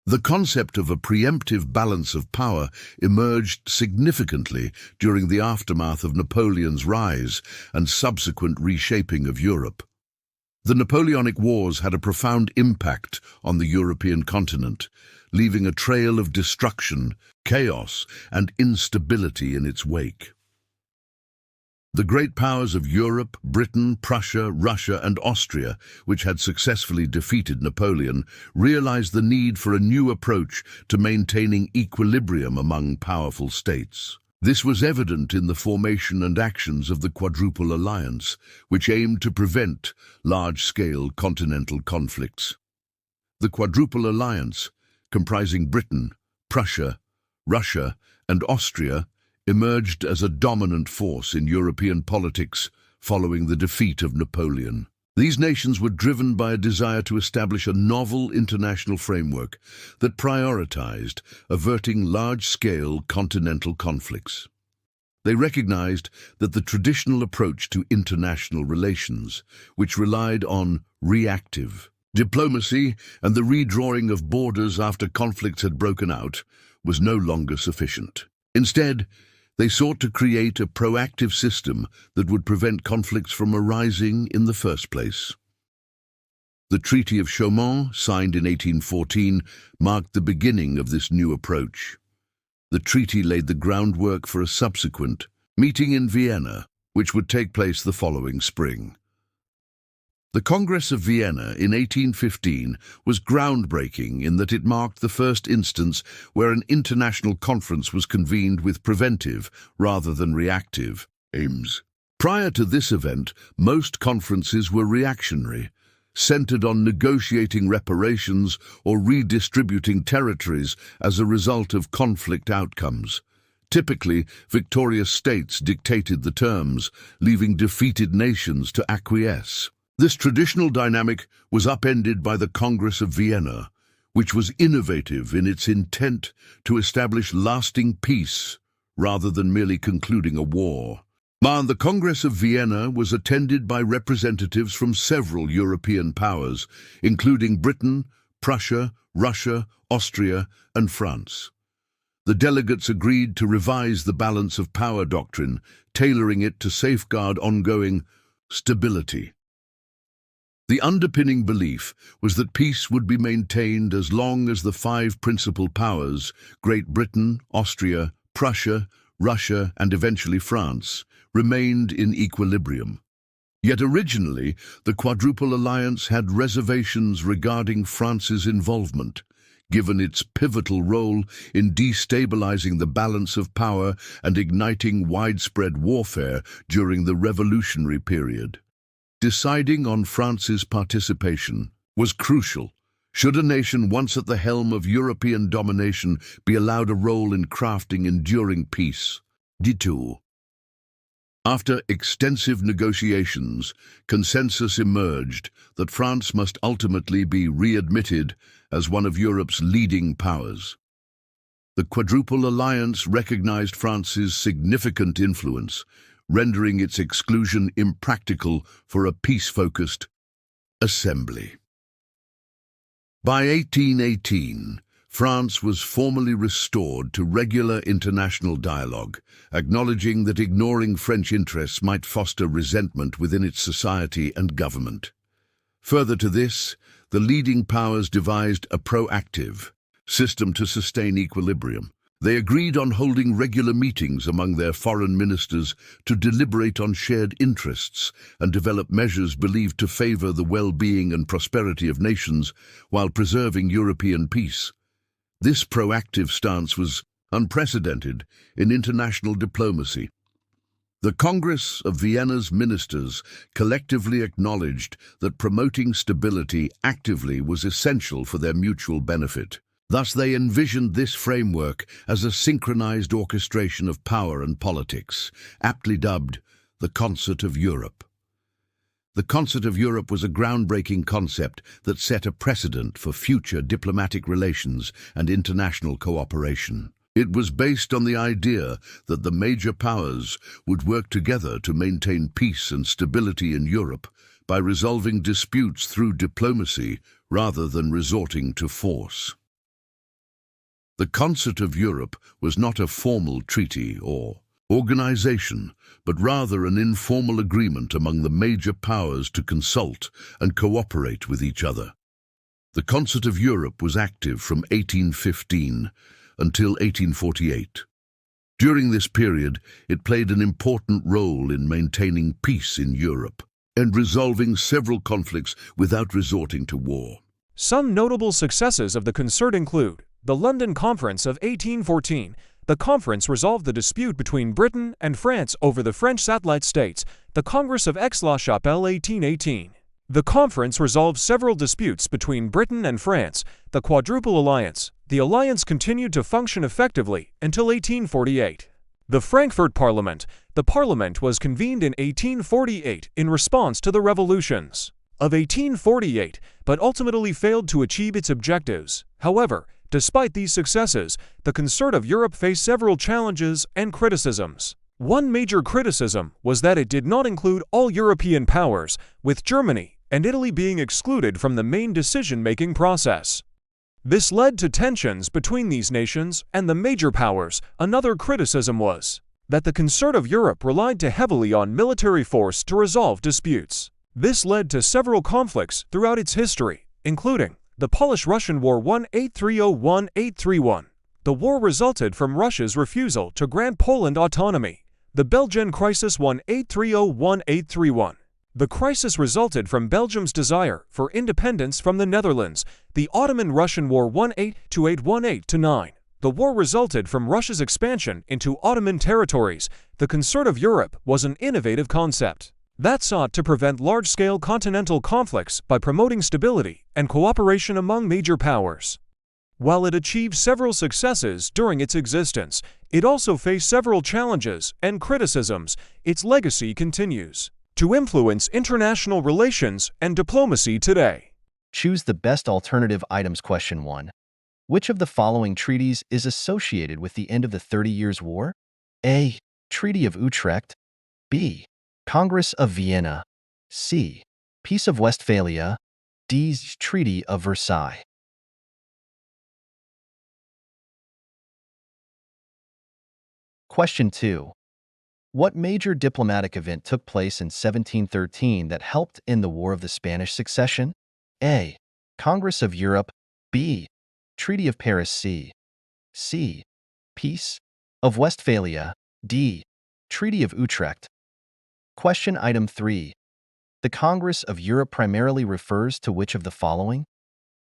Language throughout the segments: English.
The concept of a preemptive balance of power emerged significantly during the aftermath of Napoleon's rise and subsequent reshaping of Europe. The Napoleonic Wars had a profound impact on the European continent, leaving a trail of destruction, chaos, and instability in its wake. The great powers of Europe, Britain, Prussia, Russia, and Austria, which had successfully defeated Napoleon, realized the need for a new approach to maintaining equilibrium among powerful states. This was evident in the formation and actions of the Quadruple Alliance, which aimed to prevent large-scale continental conflicts. The Quadruple Alliance, comprising Britain, Prussia, Russia, and Austria, emerged as a dominant force in European politics following the defeat of Napoleon. These nations were driven by a desire to establish a novel international framework that prioritized averting large-scale continental conflicts. They recognized that the traditional approach to international relations, which relied on reactive diplomacy and the redrawing of borders after conflicts had broken out, was no longer sufficient. Instead, they sought to create a proactive system that would prevent conflicts from arising in the first place. The Treaty of Chaumont, signed in 1814, marked the beginning of this new approach. The treaty laid the groundwork for a subsequent meeting in Vienna, which would take place the following spring. The Congress of Vienna in 1815 was groundbreaking in that it marked the first instance where an international conference was convened with preventive rather than reactive aims. Prior to this event, most conferences were reactionary, centered on negotiating reparations or redistributing territories as a result of conflict outcomes. Typically, victorious states dictated the terms, leaving defeated nations to acquiesce. This traditional dynamic was upended by the Congress of Vienna, which was innovative in its intent to establish lasting peace rather than merely concluding a war. The Congress of Vienna was attended by representatives from several European powers, including Britain, Prussia, Russia, Austria, and France. The delegates agreed to revise the balance of power doctrine, tailoring it to safeguard ongoing stability. The underpinning belief was that peace would be maintained as long as the five principal powers, Great Britain, Austria, Prussia, Russia, and eventually France, remained in equilibrium. Yet originally, the Quadruple Alliance had reservations regarding France's involvement, given its pivotal role in destabilizing the balance of power and igniting widespread warfare during the revolutionary period. Deciding on France's participation was crucial. Should a nation once at the helm of European domination be allowed a role in crafting enduring peace? Detour. After extensive negotiations, consensus emerged that France must ultimately be readmitted as one of Europe's leading powers. The Quadruple Alliance recognized France's significant influence, rendering its exclusion impractical for a peace-focused assembly. By 1818, France was formally restored to regular international dialogue, acknowledging that ignoring French interests might foster resentment within its society and government. Further to this, the leading powers devised a proactive system to sustain equilibrium. They agreed on holding regular meetings among their foreign ministers to deliberate on shared interests and develop measures believed to favor the well-being and prosperity of nations while preserving European peace. This proactive stance was unprecedented in international diplomacy. The Congress of Vienna's ministers collectively acknowledged that promoting stability actively was essential for their mutual benefit. Thus, they envisioned this framework as a synchronized orchestration of power and politics, aptly dubbed the Concert of Europe. The Concert of Europe was a groundbreaking concept that set a precedent for future diplomatic relations and international cooperation. It was based on the idea that the major powers would work together to maintain peace and stability in Europe by resolving disputes through diplomacy rather than resorting to force. The Concert of Europe was not a formal treaty or organization, but rather an informal agreement among the major powers to consult and cooperate with each other. The Concert of Europe was active from 1815 until 1848. During this period, it played an important role in maintaining peace in Europe and resolving several conflicts without resorting to war. Some notable successes of the concert include the London Conference of 1814. The conference resolved the dispute between Britain and France over the French satellite states. The Congress of Aix-la-Chapelle 1818. The conference resolved several disputes between Britain and France. The Quadruple Alliance. The alliance continued to function effectively until 1848. The Frankfurt Parliament. The parliament was convened in 1848 in response to the revolutions of 1848, but ultimately failed to achieve its objectives. However, despite these successes, the Concert of Europe faced several challenges and criticisms. One major criticism was that it did not include all European powers, with Germany and Italy being excluded from the main decision-making process. This led to tensions between these nations and the major powers. Another criticism was that the Concert of Europe relied too heavily on military force to resolve disputes. This led to several conflicts throughout its history, including the Polish-Russian War 1830–1831. The war resulted from Russia's refusal to grant Poland autonomy. The Belgian Crisis 1830–1831. The crisis resulted from Belgium's desire for independence from the Netherlands. The Ottoman-Russian War 1828–1818–9. The war resulted from Russia's expansion into Ottoman territories. The Concert of Europe was an innovative concept that sought to prevent large-scale continental conflicts by promoting stability and cooperation among major powers. While it achieved several successes during its existence, it also faced several challenges and criticisms. Its legacy continues to influence international relations and diplomacy today. Choose the best alternative items. Question 1. Which of the following treaties is associated with the end of the 30 Years' War? A. Treaty of Utrecht. B. Congress of Vienna. C. Peace of Westphalia. D. Treaty of Versailles. Question 2. What major diplomatic event took place in 1713 that helped end the War of the Spanish Succession? A. Congress of Europe. B. Treaty of Paris. C. Peace of Westphalia. D. Treaty of Utrecht. Question item 3. The Congress of Europe primarily refers to which of the following?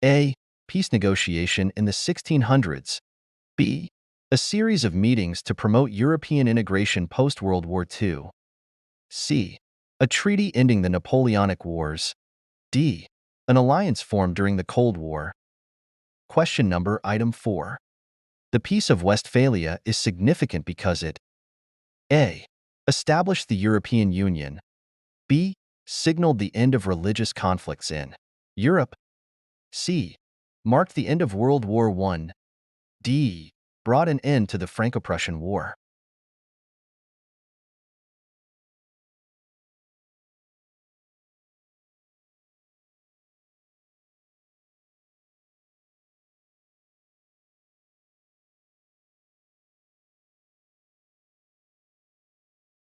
A. Peace negotiation in the 1600s. B. A series of meetings to promote European integration post-World War II. C. A treaty ending the Napoleonic Wars. D. An alliance formed during the Cold War. Question number item 4. The Peace of Westphalia is significant because it A. Established the European Union. B. Signaled the end of religious conflicts in Europe. C. Marked the end of World War I. D. Brought an end to the Franco-Prussian War.